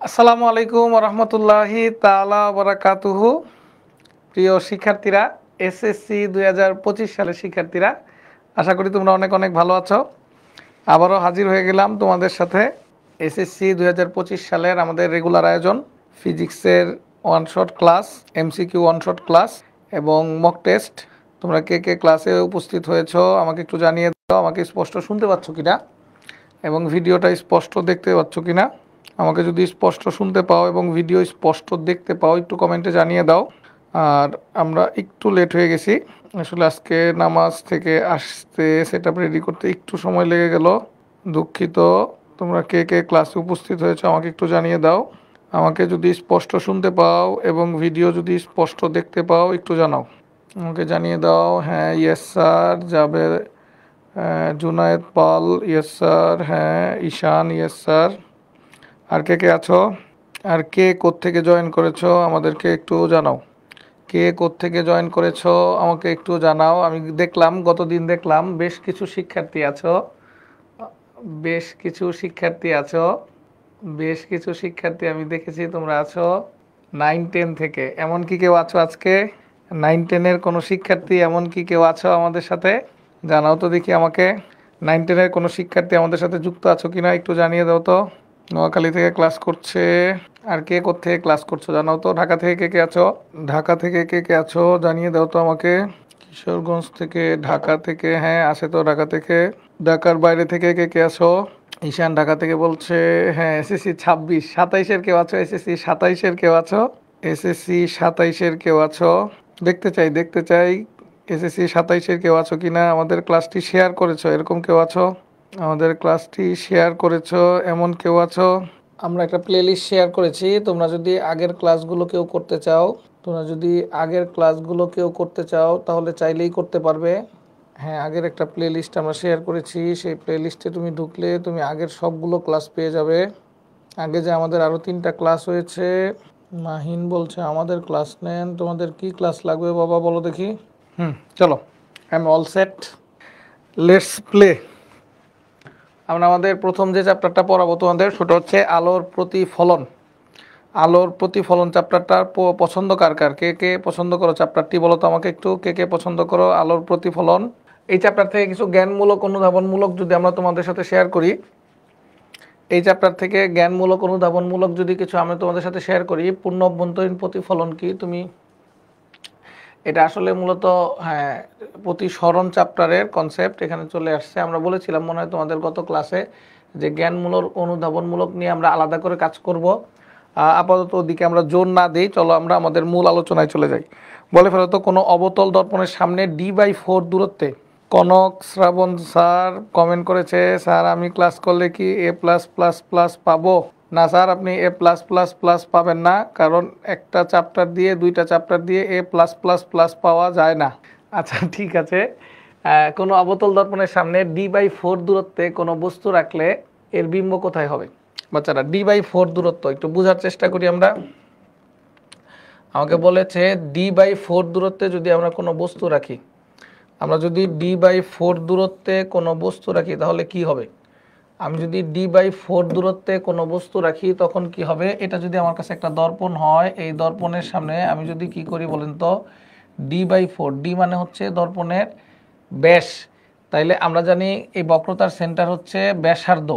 আসসালামু আলাইকুম রহমতুল্লাহি তাআলা বারাকাতুহু। প্রিয় শিক্ষার্থীরা, এসএসসি 2025 সালের শিক্ষার্থীরা, আশা করি তোমরা অনেক অনেক ভালো আছো। আবারও হাজির হয়ে গেলাম তোমাদের সাথে এসএসসি 2025 সালের আমাদের রেগুলার আয়োজন ফিজিক্সের one shot class, MCQ one shot class এবং মক টেস্ট। তোমরা কে কে ক্লাসে উপস্থিত হয়েছো আমাকে একটু জানিয়ে দাও। আমাকে স্পষ্ট শুনতে পাচ্ছ কিনা এবং ভিডিওটা স্পষ্ট দেখতে পাচ্ছ কিনা। আমাকে যদি স্পষ্ট শুনতে পাও এবং ভিডিও স্পষ্ট দেখতে পাও একটু কমেন্টে জানিয়ে দাও। আর আমরা একটু লেট হয়ে গেছি, আসলে আজকে নামাজ থেকে আসতে সেটআপ রেডি করতে একটু সময় লেগে গেল, দুঃখিত। তোমরা কে কে ক্লাসে উপস্থিত হয়েছো আমাকে একটু জানিয়ে দাও। আমাকে যদি স্পষ্ট শুনতে পাও এবং ভিডিও যদি স্পষ্ট দেখতে পাও একটু জানাও, আমাকে জানিয়ে দাও। হ্যাঁ, ইয়েস স্যার। যাবে জুনায়েদ পাল, ইয়েস স্যার। হ্যাঁ, ঈশান, ইয়েস স্যার। আর কে কে আছো? আর কে কোত্থেকে জয়েন করেছো আমাদেরকে একটু জানাও। কে কোত্থেকে জয়েন করেছো আমাকে একটু জানাও। আমি দেখলাম, গতদিন দেখলাম বেশ কিছু শিক্ষার্থী আছো, বেশ কিছু শিক্ষার্থী আছো, বেশ কিছু শিক্ষার্থী আমি দেখেছি তোমরা আছো 9-10 থেকে। এমন কি কেউ আছো আজকে 9-10-এর কোনো শিক্ষার্থী? এমন কি কেউ আছো আমাদের সাথে? জানাও তো দেখি আমাকে। 9-10-এর কোনো শিক্ষার্থী আমাদের সাথে যুক্ত আছো কিনা একটু জানিয়ে দাও তো। নোয়াখালী থেকে ক্লাস করছে। আর কে কোত্থেকে ক্লাস করছো জানাও তো। ঢাকা থেকে কে কে আছো? ঢাকা থেকে কে কে আছো জানিয়ে দাও তো আমাকে। কিশোরগঞ্জ থেকে, ঢাকা থেকে, হ্যাঁ আছে তো ঢাকা থেকে। ঢাকার বাইরে থেকে কে কে আছো? ঈশান ঢাকা থেকে বলছে। হ্যাঁ, এসএসসি 27-এর কেউ আছো? এসএসসি 27-এর কেউ আছো? এসএসসি 27-এর কেউ আছো? দেখতে চাই এসএসসি 27-এর কেউ আছো কিনা। আমাদের ক্লাসটি শেয়ার করেছো এরকম কেউ আছো? আমাদের ক্লাসটি শেয়ার করেছো এমন কেউ আছো? আমরা একটা প্লেলিস্ট শেয়ার করেছি, তোমরা যদি আগের ক্লাসগুলো কেউ করতে চাও, তাহলে চাইলেই করতে পারবে। হ্যাঁ, আগের একটা প্লেলিস্ট আমরা শেয়ার করেছি, সেই প্লেলিস্টে তুমি ঢুকলে তুমি আগের সবগুলো ক্লাস পেয়ে যাবে। আগে যে আমাদের আরও 3টা ক্লাস হয়েছে। মাহিন বলছে আমাদের ক্লাস নেন। তোমাদের কি ক্লাস লাগবে বাবা বলো দেখি। চলো, I am all set, let's play. আমরা আমাদের প্রথম যে চ্যাপ্টারটা পড়াবো তোমাদের সেটা হচ্ছে আলোর প্রতিফলন। আলোর প্রতিফলন চ্যাপ্টারটা পছন্দ কার কার? কে কে পছন্দ করো চ্যাপ্টারটি বলো তো আমাকে একটু। কে কে পছন্দ করো আলোর প্রতিফলন? এই চ্যাপ্টার থেকে কিছু জ্ঞানমূলক অনুধাবনমূলক যদি আমরা তোমাদের সাথে শেয়ার করি, এই চ্যাপ্টার থেকে জ্ঞানমূলক অনুধাবনমূলক যদি কিছু আমি তোমাদের সাথে শেয়ার করি, পূর্ণ অভ্যন্তরীণ প্রতিফলন কি, তুমি এটা আসলে মূলত হ্যাঁ প্রতিসরণ চ্যাপ্টারের কনসেপ্ট এখানে চলে আসছে। আমরা বলেছিলাম মনে হয় তোমাদের গত ক্লাসে যে জ্ঞানমূলক অনুধাবনমূলক নিয়ে আমরা আলাদা করে কাজ করব। আপাতত ওদিকে আমরা জোর না দিই, চলো আমরা আমাদের মূল আলোচনায় চলে যাই। বলে ফেলো তো, কোনো অবতল দর্পণের সামনে d/4 দূরত্বে। কনক শ্রাবণ স্যার কমেন্ট করেছে, স্যার আমি ক্লাস করলে কি A+++ পাবো? না স্যার, আপনি A+++ পাবেন না, কারণ একটা চ্যাপ্টার দিয়ে 2টা চ্যাপ্টার দিয়ে A+++ পাওয়া যায় না। আচ্ছা ঠিক আছে। কোনো অবতল দর্পণের সামনে d/4 দূরত্বে কোনো বস্তু রাখলে এর বিম্ব কোথায় হবে? বাচ্চারা, d/4 দূরত্ব একটু বোঝার চেষ্টা করি আমরা। আমাকে বলেছে d/4 দূরত্বে যদি আমরা কোনো বস্তু রাখি, আমরা যদি d/4 দূরত্বে কোনো বস্তু রাখি তাহলে কি হবে? আমি যদি d/4 দূরত্বে কোনো বস্তু রাখি তখন কি হবে? এটা যদি আমার কাছে একটা দর্পণ হয়, এই দর্পণের সামনে আমি যদি কি করি বলেন তো, d/4, d মানে হচ্ছে দর্পণের ব্যাস। তাইলে আমরা জানি এই বক্রতার সেন্টার হচ্ছে ব্যাসার্ধ,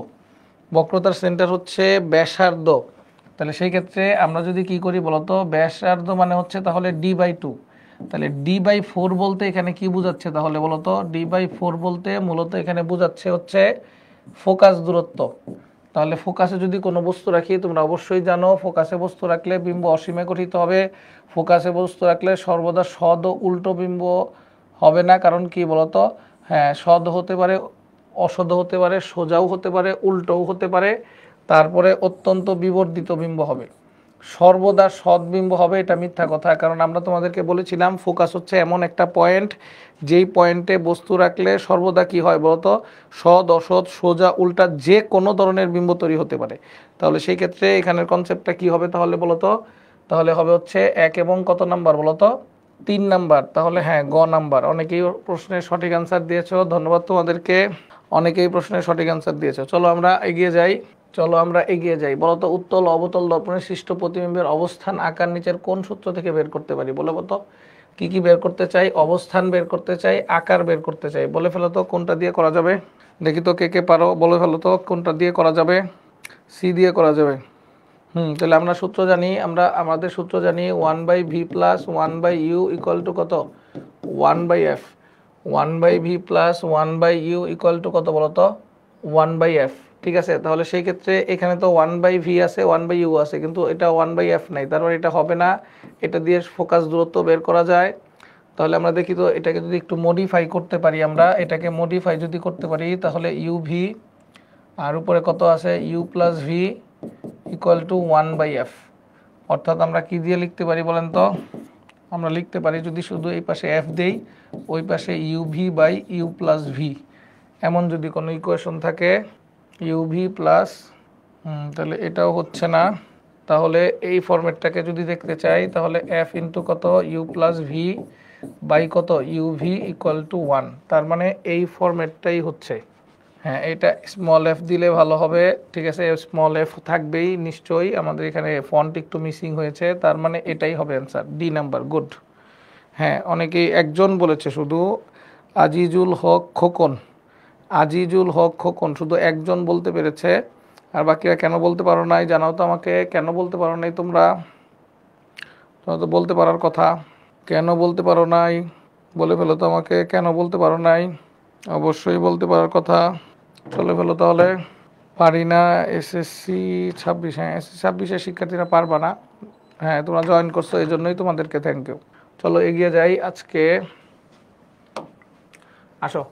বক্রতার সেন্টার হচ্ছে ব্যাসার্ধ। তাহলে সেই ক্ষেত্রে আমরা যদি কি করি বলতো, ব্যাসার্ধ মানে হচ্ছে তাহলে d/2। তাহলে d/4 বলতে এখানে কি বোঝাচ্ছে তাহলে বলতো? d/4 বলতে মূলত এখানে বোঝাচ্ছে হচ্ছে ফোকাস দূরত্ব। তাহলে ফোকাসে যদি কোনো বস্তু রাখি, তোমরা অবশ্যই জানো ফোকাসে বস্তু রাখলে বিম্ব অসীমে গঠিত হবে। ফোকাসে বস্তু রাখলে সর্বদা সদ ও উল্টো বিম্ব হবে না, কারণ কি বলতো, হ্যাঁ সদ হতে পারে, অসদ হতে পারে, সোজাও হতে পারে, উল্টোও হতে পারে, তারপরে অত্যন্ত বিবর্ধিত বিম্ব হবে। সর্বদা সদ্বিম্ব হবে এটা মিথ্যা কথা, কারণ আমরা তোমাদেরকে বলেছিলাম ফোকাস হচ্ছে এমন একটা পয়েন্ট যেই পয়েন্টে বস্তু রাখলে সর্বদা কি হয় বলতো, সদ, অসৎ, সোজা, উল্টা যে কোনো ধরনের বিম্ব তৈরি হতে পারে। তাহলে সেই ক্ষেত্রে এখানের কনসেপ্টটা কি হবে তাহলে বলতো? তাহলে হবে হচ্ছে 1 এবং কত নাম্বার বলতো? 3 নাম্বার। তাহলে হ্যাঁ গ নাম্বার। অনেকেই প্রশ্নের সঠিক অ্যান্সার দিয়েছো, ধন্যবাদ তোমাদেরকে। অনেকেই প্রশ্নের সঠিক অ্যান্সার দিয়েছো। চলো আমরা এগিয়ে যাই। চলো আমরা এগিয়ে যাই। বলো তো উত্তল অবতল দর্পণের সৃষ্ট প্রতিবিম্বের অবস্থান আকার নিচের কোন সূত্র থেকে বের করতে পারি? বলে তো কি কি বের করতে চাই? অবস্থান বের করতে চাই, আকার বের করতে চাই। বলে ফেলো তো কোনটা দিয়ে করা যাবে? দেখি তো কে কে পারো, বলে ফেলো তো কোনটা দিয়ে করা যাবে? সি দিয়ে করা যাবে। তাহলে আমরা সূত্র জানি, আমাদের সূত্র জানি 1/v plus 1/u equal to কত? 1/f। 1/v plus 1/u equal to কত বলো তো? 1/f। ঠিক আছে, তাহলে সেই ক্ষেত্রে এখানে তো 1/v আছে, 1/u আছে, কিন্তু এটা 1/f নাই, তারপর এটা হবে না। এটা দিয়ে ফোকাস দূরত্ব বের করা যায়। তাহলে আমরা দেখি তো এটাকে যদি একটু মডিফাই করতে পারি, আমরা এটাকে মডিফাই যদি করতে পারি তাহলে uv আর উপরে কত আছে u plus v equal to 1/f। অর্থাৎ আমরা কি দিয়ে লিখতে পারি বলেন তো? আমরা লিখতে পারি যদি শুধু এই পাশে f দেই, ওই পাশে uv by u plus v, এমন যদি কোনো ইকুয়েশন থাকে uv প্লাস, তাহলে এটাও হচ্ছে না। তাহলে এই ফরম্যাটটাকে যদি দেখতে চাই তাহলে f ইন্টু কত u প্লাস v বাই কত uv ইকুয়াল টু 1, তার মানে এই ফরম্যাটটাই হচ্ছে। হ্যাঁ, এটা স্মল এফ দিলে ভালো হবে। ঠিক আছে, স্মল এফ থাকবেই নিশ্চয়ই, আমাদের এখানে ফন্ট একটু মিসিং হয়েছে, তার মানে এটাই হবে অ্যান্সার, ডি নাম্বার। গুড। হ্যাঁ, অনেকেই একজন বলেছে শুধু, আজিজুল হক খোকন। আজিজুল হক খোকন শুধু একজন বলতে পেরেছে, আর বাকিরা কেন বলতে পারো নাই জানাও তো আমাকে। কেন বলতে পারো নাই তোমরা? তোমরা তো বলতে পারার কথা, কেন বলতে পারো নাই? বলে ফেলো তো আমাকে, কেন বলতে পারো নাই? অবশ্যই বলতে পারার কথা, চলে ফেলো তাহলে। পারি না, এসএসসি 26, হ্যাঁ এসএসসি 26-এর শিক্ষার্থীরা পারবা না। হ্যাঁ, তোমরা জয়েন করছো, এই জন্যই তোমাদেরকে থ্যাংক ইউ। চলো এগিয়ে যাই। আজকে আসো,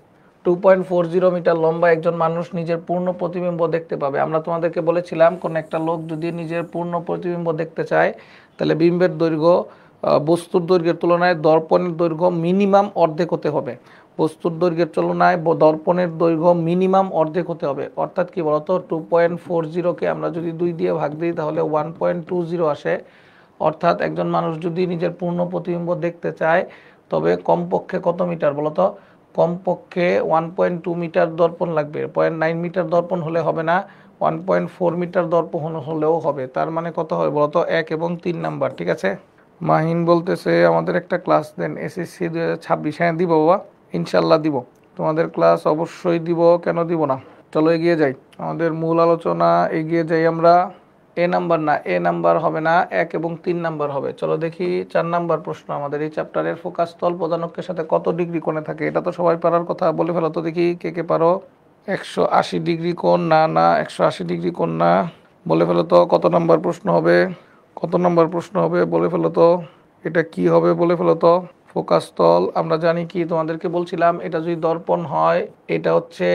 2.40 মিটার লম্বা একজন মানুষ নিজের পূর্ণ প্রতিবিম্ব দেখতে পাবে। আমরা তোমাদেরকে বলেছিলাম কোন একটা লোক যদি নিজের পূর্ণ প্রতিবিম্ব দেখতে চায় তাহলে বিম্বের দৈর্ঘ্য বস্তুর দৈর্ঘ্যের তুলনায় দর্পণের দৈর্ঘ্য মিনিমাম অর্ধেক হতে হবে। বস্তুর দৈর্ঘ্যের তুলনায় দর্পণের দৈর্ঘ্য মিনিমাম অর্ধেক হতে হবে। অর্থাৎ কি বলতো, 2.40কে আমরা যদি 2 দিয়ে ভাগ দিই তাহলে 1.20 আসে। অর্থাৎ একজন মানুষ যদি নিজের পূর্ণ প্রতিবিম্ব দেখতে চায় তবে কমপক্ষে কত মিটার বলতো? কমপক্ষে 1.2 মিটার দর্পণ লাগবে। 0.9 মিটার দর্পণ হলে হবে না, 1.4 মিটার দর্পণ হলেও হবে। তার মানে কত হবে বলতো? 1 এবং 3 নাম্বার। ঠিক আছে। মাহিন বলতেছে আমাদের একটা ক্লাস দেন এসএসসি 2026। হ্যাঁ দিব বাবা, ইনশাল্লাহ দিব, তোমাদের ক্লাস অবশ্যই দিব, কেন দিব না। চলো এগিয়ে যাই, আমাদের মূল আলোচনা এগিয়ে যাই আমরা। এ নাম্বার না, এ নাম্বার হবে না, 1 এবং 3 নাম্বার হবে। চলো দেখি 4 নাম্বার প্রশ্ন। আমাদের এই চ্যাপ্টারের ফোকাস তল প্রধানকের সাথে কত ডিগ্রি কোণে থাকে? এটা তো সবাই পারার কথা, বলে ফেলো তো দেখি কে কে পারো। 180 ডিগ্রি কোণ না, না 180 ডিগ্রি কোণ না। বলে ফেলো তো কত নাম্বার প্রশ্ন হবে? কত নাম্বার প্রশ্ন হবে বলে ফেলো তো। এটা কি হবে বলে ফেলো তো। ফোকাস তল আমরা জানি কি, তোমাদেরকে বলছিলাম এটা যদি দর্পণ হয়, এটা হচ্ছে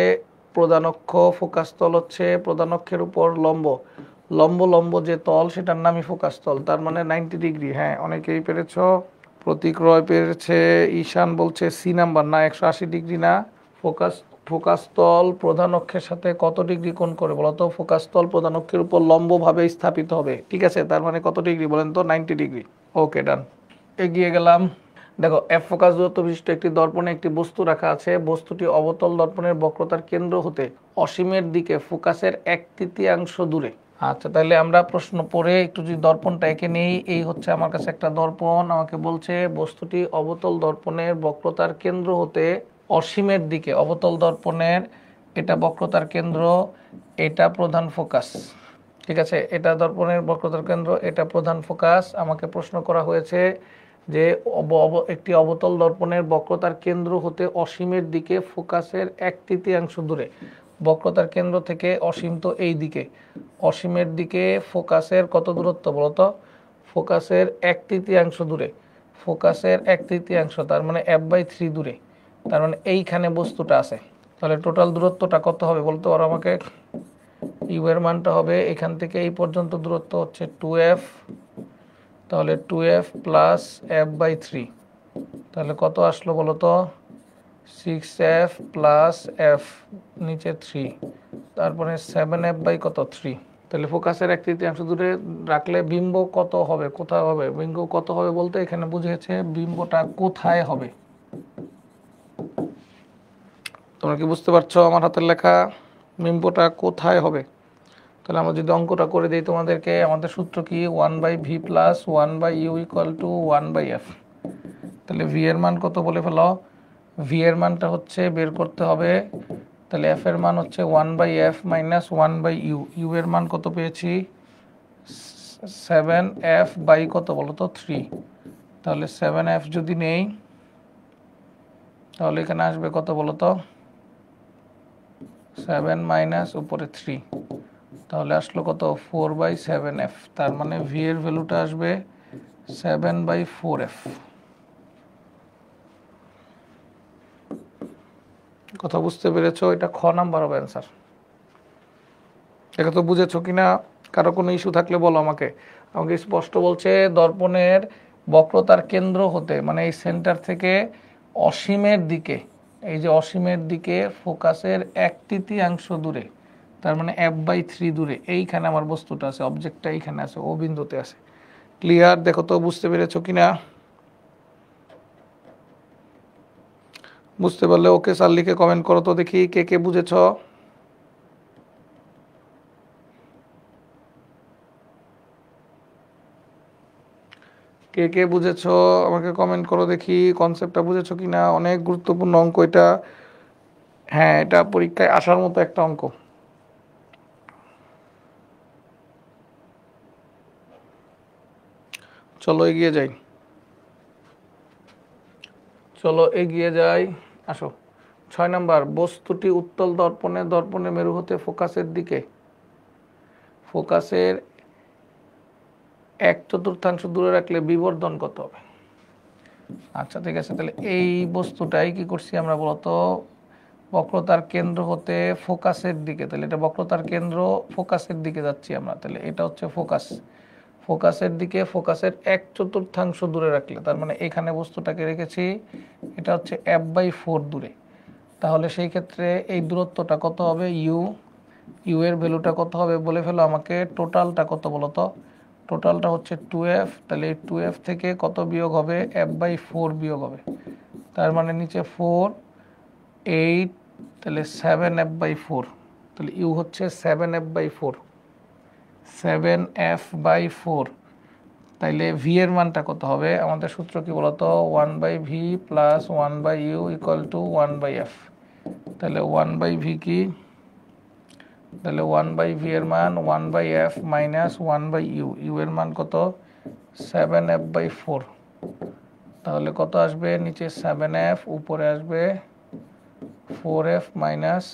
প্রধানক্ষ, ফোকাস তল হচ্ছে প্রধানক্ষের উপর লম্ব, লম্ব লম্ব যে তল সেটার নামই ফোকাস তল, তার মানে 90 ডিগ্রি। হ্যাঁ, অনেকেই পেরেছ। প্রতীক রয় পেরেছে, ঈশান বলছে সি নাম্বার না, 180 ডিগ্রি না। ফোকাস তল প্রধান অক্ষের সাথে কত ডিগ্রি কোণ করে বলতো? ফোকাস তল প্রধান অক্ষের উপর লম্বভাবে স্থাপিত হবে। ঠিক আছে, তার মানে কত ডিগ্রি বলেন তো? 90 ডিগ্রি। ওকে, ডান। এগিয়ে গেলাম। দেখো, এফ ফোকাস দূরত্ব বিশিষ্ট একটি দর্পণে একটি বস্তু রাখা আছে। বস্তুটি অবতল দর্পণের বক্রতার কেন্দ্র হতে অসীমের দিকে ফোকাসের 1/3 দূরে। আচ্ছা, তাহলে আমরা প্রশ্ন পড়ে একটু যদি দর্পণটা এঁকে নেই। এই হচ্ছে আমার কাছে একটা দর্পণ, আমাকে বলছে বস্তুটি অবতল দর্পণের বক্রতার কেন্দ্র হতে অসীমের দিকে, অবতল দর্পণের এটা বক্রতার কেন্দ্র, এটা প্রধান ফোকাস। ঠিক আছে, এটা দর্পণের বক্রতার কেন্দ্র, এটা প্রধান ফোকাস। আমাকে প্রশ্ন করা হয়েছে যে একটি অবতল দর্পণের বক্রতার কেন্দ্র হতে অসীমের দিকে ফোকাসের 1/3 দূরে। বক্রতার কেন্দ্র থেকে অসীম তো এই দিকে, অসীমের দিকে ফোকাসের কত দূরত্ব বলতো? ফোকাসের 1/3 দূরে, ফোকাসের 1/3, তার মানে f/3 দূরে। তার মানে এইখানে বস্তুটা আছে। তাহলে টোটাল দূরত্বটা কত হবে বলতে পারো আমাকে? ইউ এর মানটা হবে এখান থেকে এই পর্যন্ত দূরত্ব হচ্ছে 2f, তাহলে 2f প্লাস f/3, তাহলে কত আসলো বলো তো? 6f প্লাস f নিচে 3, তারপরে 7f বাই কত 3। তাহলে ফোকাসের 1/3 দূরে রাখলে বিম্ব কত হবে, কোথায় হবে? বিম্ব কত হবে বলতে এখানে বুঝিয়েছে বিম্বটা কোথায় হবে। তোমরা কি বুঝতে পারছো আমার হাতের লেখা? বিম্বটা কোথায় হবে? তাহলে আমরা যদি অঙ্কটা করে দিই তোমাদেরকে, আমাদের সূত্র কি 1/v plus 1/u equal to 1/f। তাহলে v এর মান কত বলে ফেলো, v এর মানটা হচ্ছে বের করতে হবে, তাহলে f এর মান হচ্ছে 1/f মাইনাস 1/u, u এর মান কত পেয়েছি 7f বাই কত বলো তো 3। তাহলে 7f যদি নেই তাহলে এখানে আসবে কত বলো তো 7 মাইনাস উপরে 3, তাহলে আসলো কত 4/7f। তার মানে v এর ভ্যালুটা আসবে 7/4f। কথা বুঝতে পেরেছো? এটা খ নাম্বার হবে অ্যান্সার। এটা তো বুঝেছো কিনা? কারো কোনো ইস্যু থাকলে বলো আমাকে। আমাকে স্পষ্ট বলছে দর্পণের বক্রতার কেন্দ্র হতে, মানে এই সেন্টার থেকে অসীমের দিকে, এই যে অসীমের দিকে ফোকাসের 1/3 দূরে, তার মানে f/3 দূরে এইখানে আমার বস্তুটা আছে, অবজেক্টটা এইখানে আছে, ও বিন্দুতে আছে। ক্লিয়ার? দেখো তো বুঝতে পেরেছো কিনা? বুঝতে পারলে ওকে স্যার লিখে কমেন্ট করো তো দেখি কে কে বুঝেছো। কে কে বুঝেছো আমাকে কমেন্ট করো দেখি, কনসেপ্টটা বুঝেছো কিনা। অনেক গুরুত্বপূর্ণ অঙ্ক এটা। হ্যাঁ, এটা পরীক্ষায় আসার মতো একটা অঙ্ক। চলো এগিয়ে যাই, চলো এগিয়ে যাই, আসো। 6 নাম্বার, বস্তুটি উত্তল দর্পণে দর্পণের মেরু হতে ফোকাসের দিকে, ফোকাসের 1/4 দূরে রাখলে বিবর্ধন কত হবে? আচ্ছা ঠিক আছে, তাহলে এই বস্তুটাই কি করছি আমরা বলতো, বক্রতার কেন্দ্র হতে ফোকাসের দিকে, তাহলে এটা বক্রতার কেন্দ্র, ফোকাসের দিকে যাচ্ছি আমরা, তাহলে এটা হচ্ছে ফোকাস, ফোকাসের দিকে, ফোকাসের 1/4 দূরে রাখলে, তার মানে এখানে বস্তুটাকে রেখেছি, এটা হচ্ছে f/4 দূরে। তাহলে সেই ক্ষেত্রে এই দূরত্বটা কত হবে, ইউ এর ভ্যালুটা কত হবে বলে ফেলো আমাকে। টোটালটা কত বলো তো, টোটালটা হচ্ছে 2f, তাহলে এই 2f থেকে কত বিয়োগ হবে, f/4 বিয়োগ হবে, তার মানে নিচে 4 8, তাহলে 7f/4, তাহলে ইউ হচ্ছে 7f/4, 7f/4। তাইলে ভি এর মানটা কত হবে, আমাদের সূত্র কি বলতো 1/v plus 1/u equal to 1/f। তাহলে 1/v কি, তাহলে 1/v এর মান 1/f মাইনাস 1/u, ইউ এর মান কত 7f/4, তাহলে কত আসবে নিচে 7f, উপরে আসবে 4f মাইনাস,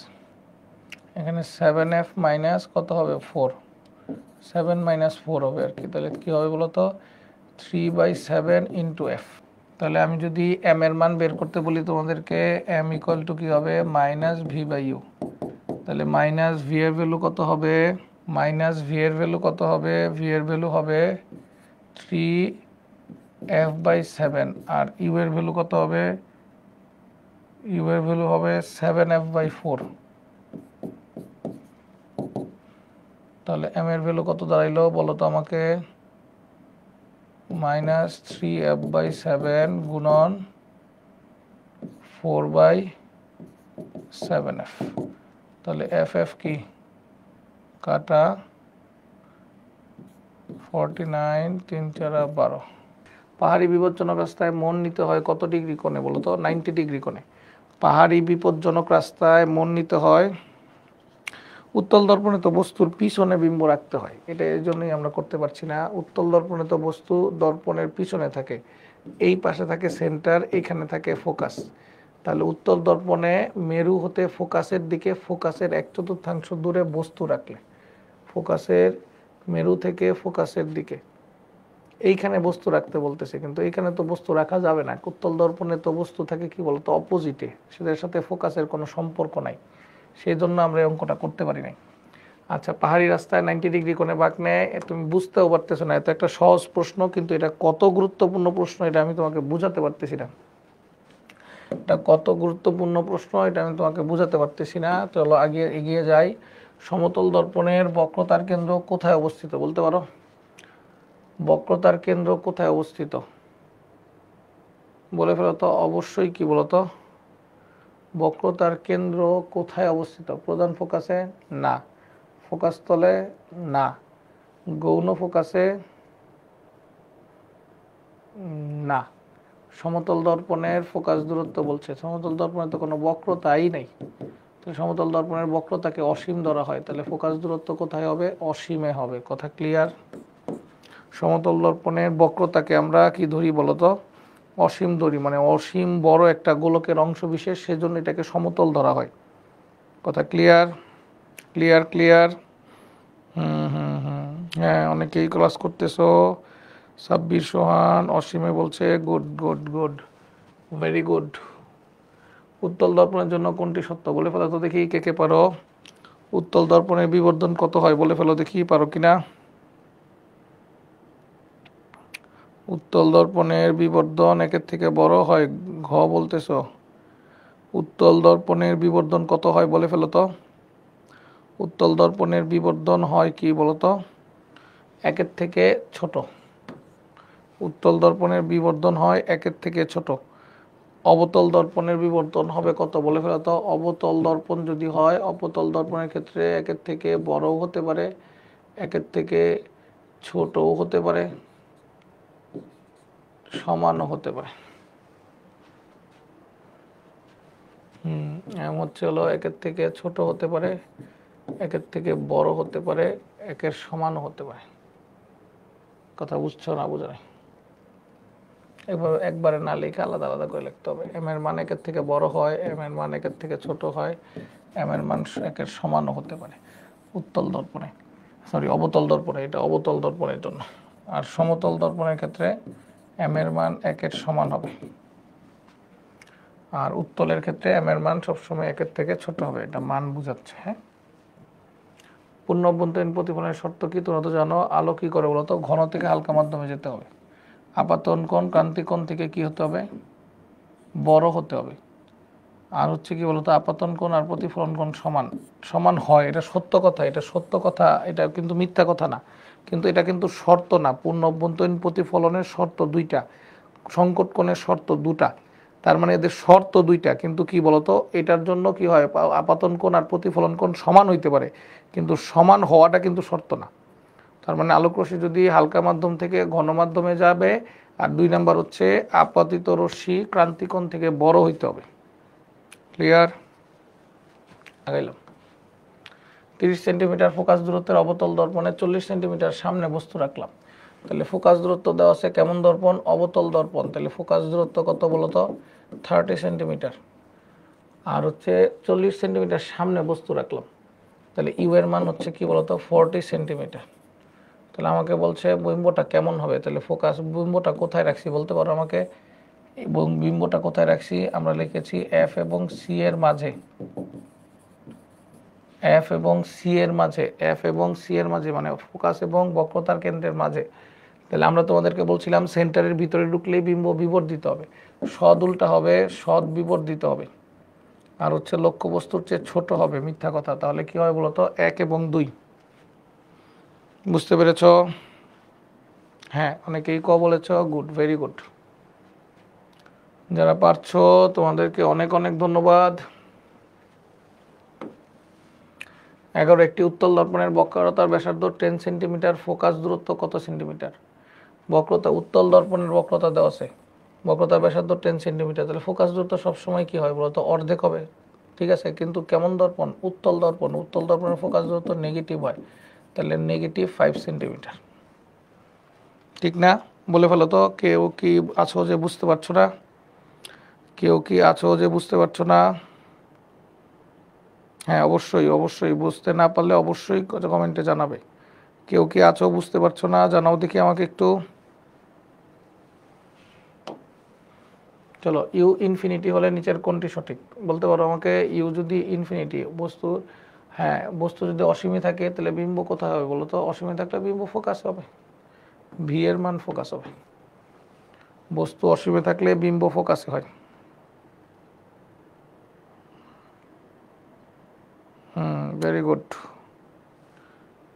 এখানে 7f মাইনাস কত হবে 4, 7 মাইনাস 4 হবে আর কি। তাহলে কি হবে বলো তো 3/7 ইন্টু এফ। তাহলে আমি যদি এম এর মান বের করতে বলি তোমাদেরকে, এম ইকুয়াল টু কি হবে মাইনাস v/u, তাহলে মাইনাস ভি এর ভ্যালু কত হবে, মাইনাস ভি এর ভ্যালু কত হবে, ভি এর ভ্যালু হবে 3f/7, আর ইউ এর ভ্যালু কত হবে, ইউ এর ভ্যালু হবে 7f/4। তাহলে এম এর ভ্যালু কত দাঁড়াইলো বলো তো আমাকে, মাইনাস 3f/7 গুণন 4/7f। তাহলে এফ এফ কি কাটা 49, 3 4 12। পাহাড়ি বিপজ্জনক রাস্তায় মন নিতে হয় কত ডিগ্রি কোণে বলো তো, 90 ডিগ্রি কোণে। পাহাড়ি বিপজ্জনক রাস্তায় মন নিতে হয়, উত্তল দর্পণে তো বস্তুর পিছনে বিম্ব রাখতে হয়, এটা এই জন্যই আমরা করতে পারছি না। উত্তল দর্পণে তো বস্তু দর্পণের পিছনে থাকে, এই পাশে থাকে সেন্টার, এইখানে থাকে ফোকাস। তাহলে উত্তল দর্পণে মেরু হতে ফোকাসের দিকে, ফোকাসের 1/4 দূরে বস্তু রাখলে, ফোকাসের মেরু থেকে ফোকাসের দিকে এইখানে বস্তু রাখতে বলতেছে, কিন্তু এইখানে তো বস্তু রাখা যাবে না। উত্তল দর্পণে তো বস্তু থাকে কি বলতো অপোজিটে, সেটার সাথে ফোকাসের কোনো সম্পর্ক নাই, সেই জন্য আমরা এই অঙ্কটা করতে পারি নাই। আচ্ছা, পাহাড়ি রাস্তায় 90 ডিগ্রি কোণে বাঁক নেয়, তুমি বুঝতেও পারতেছো না, এত একটা সহজ প্রশ্ন, কিন্তু এটা কত গুরুত্বপূর্ণ প্রশ্ন এটা আমি তোমাকে বুঝাতে পারতেছি না। এটা কত গুরুত্বপূর্ণ প্রশ্ন এটা আমি তোমাকে বুঝাতে পারতেছি না। চলো আগে এগিয়ে যাই। সমতল দর্পণের বক্রতার কেন্দ্র কোথায় অবস্থিত বলতে পারো, বক্রতার কেন্দ্র কোথায় অবস্থিত বলে ফেলো তো, অবশ্যই কি বলতো, বক্রতার কেন্দ্র কোথায় অবস্থিত, প্রধান ফোকাসে না, ফোকাস তলে না, গৌণ ফোকাসে না। সমতল দর্পণের ফোকাস দূরত্ব বলছে, সমতল দর্পণে তো কোনো বক্রতাই নেই, তো সমতল দর্পণের বক্রতাকে অসীম ধরা হয়, তাহলে ফোকাস দূরত্ব কোথায় হবে? অসীমে হবে। কথা ক্লিয়ার? সমতল দর্পণের বক্রতাকে আমরা কি ধরি বলতো? অসীম ধরি, মানে অসীম বড় একটা গোলকের অংশ বিশেষ, সেজন্য এটাকে সমতল ধরা হয়। কথা ক্লিয়ার? Clear clear. হ্যাঁ, অনেকেই ক্লাস করতেছো। সাব্বির সোহান অসীমে বলছে, good good good, very good. উত্তল দর্পণের জন্য কোনটি সত্য বলে ফেলো তো দেখি, কে কে পারো? উত্তল দর্পণের বিবর্ধন কত হয় বলে ফেলো দেখি, পারো কিনা? উত্তল দর্পণের বিবর্ধন একের থেকে বড় হয়, ঘ বলতেছো। উত্তল দর্পণের বিবর্ধন কত হয় বলে ফেলো তো। উত্তল দর্পণের বিবর্ধন হয় কি বলতো? একের থেকে ছোট। উত্তল দর্পণের বিবর্ধন হয় একের থেকে ছোট। অবতল দর্পণের বিবর্ধন হবে কত বলে ফেলো তো। অবতল দর্পণ যদি হয়, অবতল দর্পণের ক্ষেত্রে একের থেকে বড়ও হতে পারে, একের থেকে ছোটও হতে পারে, সমানও হতে পারে। এম হচ্ছে হলো একের থেকে ছোট হতে পারে, একের থেকে বড় হতে পারে, একের সমানও হতে পারে। কথা বুঝছো না বুঝো না? একবারে না লিখে আলাদা আলাদা করে লিখতে হবে। এম এর মান একের থেকে বড় হয়, এম এর মান একের থেকে ছোট হয়, এম এর মান একের সমানও হতে পারে উত্তল দর্পণে, সরি অবতল দর্পণে, এটা অবতল দর্পণের জন্য। আর সমতল দর্পণের ক্ষেত্রে এম এর মান একের সমান হবে, আর উত্তলের ক্ষেত্রে এম এর মান সবসময় একের থেকে ছোট হবে। এটা মান বুঝাচ্ছে। হ্যাঁ, পূর্ণ অভ্যন্তরীণ প্রতিফলনের শর্ত কি তোমরা তো জানো। আলো কি করে বলতো? ঘন থেকে হালকা মাধ্যমে যেতে হবে। আপাতন কোণ ক্রান্তিকোণ থেকে কি হতে হবে? বড় হতে হবে। আর হচ্ছে কি বলতো, আপাতন কোণ আর প্রতিফলন কোণ সমান সমান হয়, এটা সত্য কথা, এটা সত্য কথা, এটা কিন্তু মিথ্যা কথা না, কিন্তু এটা কিন্তু শর্ত না। পূর্ণ অভ্যন্তরীণ প্রতিফলনের শর্ত দুইটা, সংকট কোণের শর্ত দুটা, তার মানে এদের শর্ত দুইটা, কিন্তু কি বলতো, এটার জন্য কি হয়, আপাতন কোণ আর প্রতিফলন কোণ সমান হইতে পারে, কিন্তু সমান হওয়াটা কিন্তু শর্ত না। তার মানে আলোক রশ্মি যদি হালকা মাধ্যম থেকে ঘন মাধ্যমে যাবে, আর দুই নাম্বার হচ্ছে আপতিত রশ্মি ক্রান্তিকোণ থেকে বড় হইতে হবে। ক্লিয়ার? আগাইলাম। 30 সেন্টিমিটার ফোকাস দূরত্বের অবতল দর্পণে 40 সেন্টিমিটার সামনে বস্তু রাখলাম, তাহলে ফোকাস দূরত্ব দেওয়া আছে কেমন দর্পণ? অবতল দর্পণ। তাহলে ফোকাস দূরত্ব কত বলতো? 30 সেন্টিমিটার। আর হচ্ছে 40 সেন্টিমিটার সামনে বস্তু রাখলাম, তাহলে ইউ এর মান হচ্ছে কি বলতো? 40 সেন্টিমিটার। তাহলে আমাকে বলছে বিম্বটা কেমন হবে, তাহলে ফোকাস বিম্বটা কোথায় রাখছি বলতে পারো আমাকে? এবং বিম্বটা কোথায় রাখছি? আমরা লিখেছি এফ এবং সি এর মাঝে, এফ এবং সি এর মাঝে, এফ এবং সি এর মাঝে মানে ফোকাস এবং বক্রতার কেন্দ্রের মাঝে। তাহলে আমরা তোমাদেরকে বলছিলাম সেন্টারের ভিতরে ঢুকলেই বিম্ব বিবর্ধিত হবে, সদ উল্টা হবে, সদ বিবর্ধিত হবে। আর হচ্ছে লক্ষ্যবস্তুর চেয়ে ছোট হবে, মিথ্যা কথা। তাহলে কি হয় বলতো? 1 এবং 2। বুঝতে পেরেছ? হ্যাঁ, অনেকেই ক বলেছ, গুড, ভেরি গুড। যারা পারছো তোমাদেরকে অনেক অনেক ধন্যবাদ। 11 একটি উত্তল দর্পণের বক্রতার ব্যাসার্ধ 10 সেন্টিমিটার, ফোকাস দূরত্ব কত সেন্টিমিটার? বক্রতা, উত্তল দর্পণের বক্রতা দেওয়া আছে, বক্রতার ব্যাসার্ধ 10 সেন্টিমিটার, তাহলে ফোকাস দূরত্ব সবসময় কি হয় বলতো? অর্ধেক হবে। ঠিক আছে, কিন্তু কেমন দর্পণ? উত্তল দর্পণ। উত্তল দর্পণের ফোকাস দূরত্ব নেগেটিভ হয়, তাহলে নেগেটিভ 5 সেন্টিমিটার। ঠিক না? বলে ফেলো তো। কেউ কি আছো যে বুঝতে পারছো না? কেউ কি আছো যে বুঝতে পারছো না? হ্যাঁ, অবশ্যই অবশ্যই, বুঝতে না পারলে অবশ্যই কমেন্টে জানাবে। কেউ কি আছো বুঝতে পারছো না? জানাও দেখি আমাকে একটু। চলো, ইউ ইনফিনিটি হলে নিচের কোনটি সঠিক বলতে পারো আমাকে? ইউ যদি ইনফিনিটি বস্তু, হ্যাঁ, বস্তু যদি অসীমে থাকে তাহলে বিম্ব কোথায় হবে বলো তো? অসীমে থাকলে বিম্ব ফোকাস হবে, ভি এর মান ফোকাস হবে। বস্তু অসীমে থাকলে বিম্ব ফোকাসে হয়। Very good.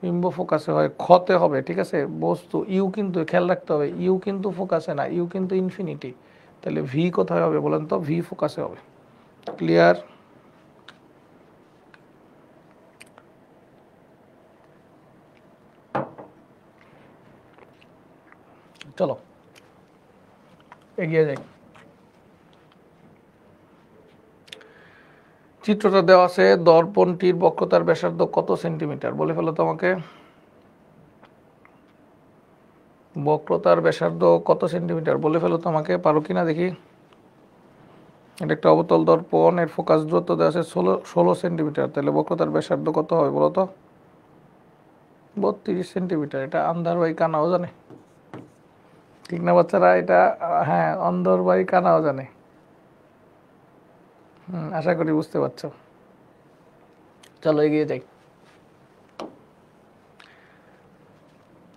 বিম্ব ফোকাসে হয়, ক্ষতে হবে। ঠিক আছে, বস্তু ইউ কিন্তু খেয়াল রাখতে হবে, ইউ কিন্তু ফোকাসে না, ইউ কিন্তু ইনফিনিটি। তাহলে ভি কোথায় হবে বলেন তো? ভি ফোকাসে হবে। ক্লিয়ার? চলো এগিয়ে যাই। চিত্রটা দেওয়া আছে, দর্পণটির বক্রতার ব্যাসার্ধ কত সেন্টিমিটার? বলে ফেলো তো আমাকে। বক্রতার ব্যাসার্ধ কত সেন্টিমিটার বলে ফেলো তো আমাকে, পারো কিনা দেখি। এটা একটা অবতল দর্পণ, এর ফোকাস দূরত্ব দেওয়া আছে 16 সেন্টিমিটার, তাহলে বক্রতার ব্যাসার্ধ কত হবে বলো তো? 32 সেন্টিমিটার। এটা আন্ধার বাই কানাও জানে, ঠিক না বাচ্চারা? এটা হ্যাঁ, অন্ধর বাই কানাও জানে। আশা করি বুঝতে পারছো। চলো এগিয়ে যাই।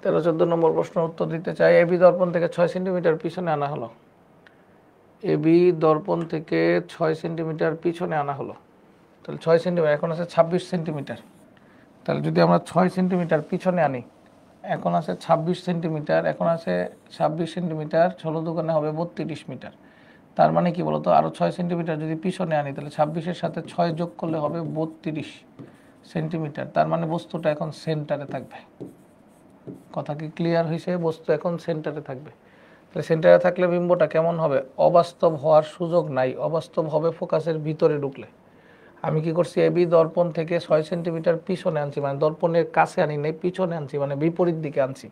13-14 নম্বর প্রশ্ন উত্তর দিতে চাই। এবি দর্পণ থেকে 6 সেন্টিমিটার পিছনে আনা হলো। এবি দর্পণ থেকে 6 সেন্টিমিটার পিছনে আনা হলো, তাহলে 6 সেন্টিমিটার, এখন আছে 26 সেন্টিমিটার। তাহলে যদি আমরা 6 সেন্টিমিটার পিছনে আনি, এখন আছে 26 সেন্টিমিটার, এখন আছে 26 সেন্টিমিটার, 16 দোকানে হবে 32 মিটার। তার মানে কি বলতো, আরও 6 সেন্টিমিটার যদি পিছনে আনি, তাহলে 26-এর সাথে 6 যোগ করলে হবে 32 সেন্টিমিটার। তার মানে বস্তুটা এখন সেন্টারে থাকবে। কথা কি ক্লিয়ার হয়েছে? বস্তু এখন সেন্টারে থাকবে। তাহলে সেন্টারে থাকলে বিম্বটা কেমন হবে? অবাস্তব হওয়ার সুযোগ নাই, অবাস্তব হবে ফোকাসের ভিতরে ঢুকলে। আমি কি করছি, এবি দর্পণ থেকে 6 সেন্টিমিটার পিছনে আনছি, মানে দর্পণের কাছে আনি নাই, পিছনে আনছি, মানে বিপরীত দিকে আনছি।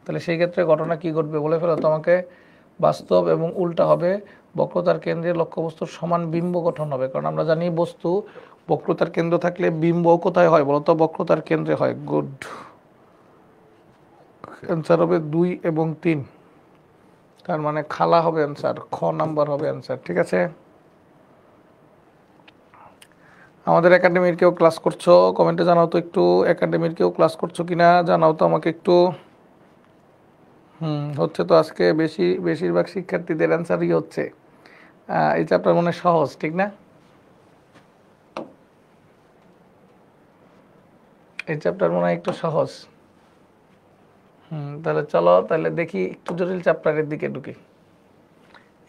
তাহলে সেই ক্ষেত্রে ঘটনা কি ঘটবে বলে ফেলো তোমাকে। বাস্তব এবং উল্টা হবে। বক্রতার কেন্দ্রে লক্ষ্যবস্তুর সমান বিম্ব গঠন হবে, কারণ আমরা জানি বস্তু বক্রতার কেন্দ্র থাকলে বিম্ব কোথায় হয় বলতো? বক্রতার কেন্দ্রে হয়। গুড, অ্যান্সার হবে 2 এবং 3। তার মানে খালা হবে অ্যান্সার, খ নাম্বার হবে অ্যান্সার। ঠিক আছে, আমাদের একাডেমির কেউ ক্লাস করছো? কমেন্টে জানাও তো একটু, একাডেমির কেউ ক্লাস করছো কিনা জানাও তো আমাকে একটু। হচ্ছে তো আজকে বেশিরভাগ শিক্ষার্থীদের অ্যান্সারই হচ্ছে। এই চ্যাপ্টার মনে সহজ, ঠিক না? এই চ্যাপ্টার মনে হয় একটু সহজ। তাহলে চলো, তাহলে দেখি একটু জটিল চ্যাপ্টারের দিকে ঢুকি,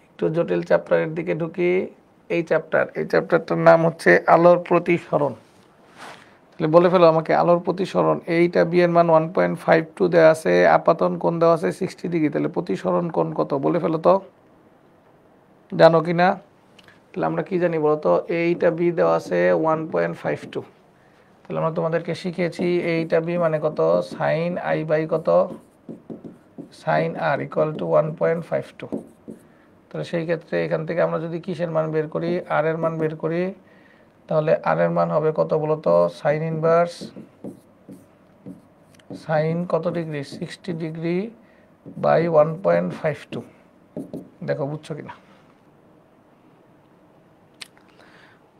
একটু জটিল চ্যাপ্টারের দিকে ঢুকি। এই চ্যাপ্টারটার নাম হচ্ছে আলোর প্রতিসরণ। তাহলে বলে ফেলো আমাকে, আলোর প্রতিসরণ। এইটা বি এর মান 1.52 দেওয়া আছে, আপাতন কোণ দেওয়া আছে 60 ডিগ্রি, তাহলে প্রতিসরণ কোণ কত বলে ফেলো তো, জানো কি না? তাহলে আমরা কি জানি বলো তো, এইটা বি দেওয়া আছে 1.52। তাহলে আমরা তোমাদেরকে শিখিয়েছি এইটা বি মানে কত, সাইন আই বাই কত, সাইন আর ইকুয়াল টু 1.52। তাহলে সেই ক্ষেত্রে এখান থেকে আমরা যদি কিসের মান বের করি, আর এর মান বের করি, তাহলে আর এর মান হবে কত বলতো, সাইন ইনভার্স সাইন কত ডিগ্রি, 60 ডিগ্রি বাই 1.52। দেখো বুঝছো কিনা।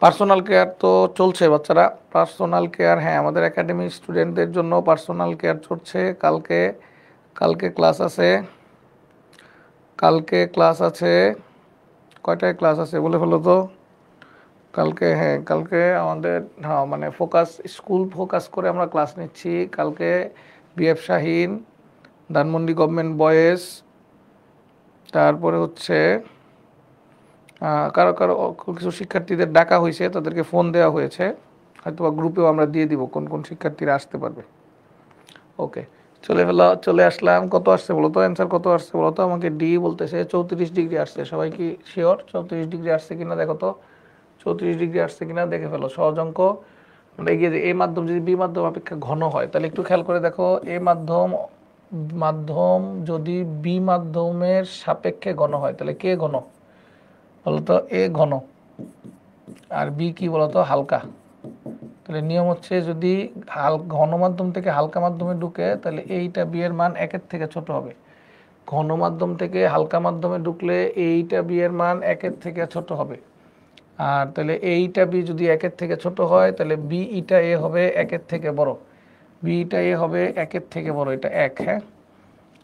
পার্সোনাল কেয়ার তো চলছে বাচ্চারা, পার্সোনাল কেয়ার, হ্যাঁ আমাদের একাডেমির স্টুডেন্টদের জন্য পার্সোনাল কেয়ার চলছে। কালকে কালকে ক্লাস আছে, কালকে ক্লাস আছে, কয়টায় ক্লাস আছে বলে ফেলো তো কালকে। হ্যাঁ কালকে আমাদের, হ্যাঁ মানে ফোকাস, স্কুল ফোকাস করে আমরা ক্লাস নিচ্ছি। কালকে BF Shaheen, Dhanmondi government boys, তারপরে হচ্ছে কারো কারো কিছু শিক্ষার্থীদের ডাকা হয়েছে, তাদেরকে ফোন দেওয়া হয়েছে, হয়তো বা গ্রুপেও আমরা দিয়ে দিব কোন কোন শিক্ষার্থীরা আসতে পারবে। ওকে, চলে আসলাম। কত আসছে বলো তো, অ্যান্সার কত আসছে বলো তো আমাকে। ডি বলতেছে 34 ডিগ্রি আসছে। সবাই কি শিওর 34 ডিগ্রি আসছে কিনা দেখো তো, 34 ডিগ্রি আসছে কিনা দেখে ফেলো। সহজ অঙ্ক। আমরা এগিয়ে যাই। এ মাধ্যম যদি বি মাধ্যম অপেক্ষা ঘন হয়, তাহলে একটু খেয়াল করে দেখো, এ মাধ্যম মাধ্যম যদি বি মাধ্যমের সাপেক্ষে ঘন হয়, তাহলে কে ঘন বলতো? এ ঘন, আর বি কি বলতো? হালকা। তাহলে নিয়ম হচ্ছে, যদি ঘন মাধ্যম থেকে হালকা মাধ্যমে ঢুকে, তাহলে এইটা বি এর মান 1-এর থেকে ছোট হবে। ঘন মাধ্যম থেকে হালকা মাধ্যমে ঢুকলে এইটা বি এর মান 1-এর থেকে ছোট হবে। আর তাহলে এইটা বি যদি 1-এর থেকে ছোট হয়, তাহলে বি ইটা এ হবে 1-এর থেকে বড়। বি ইটা এ হবে 1-এর থেকে বড়, এটা 1। হ্যাঁ,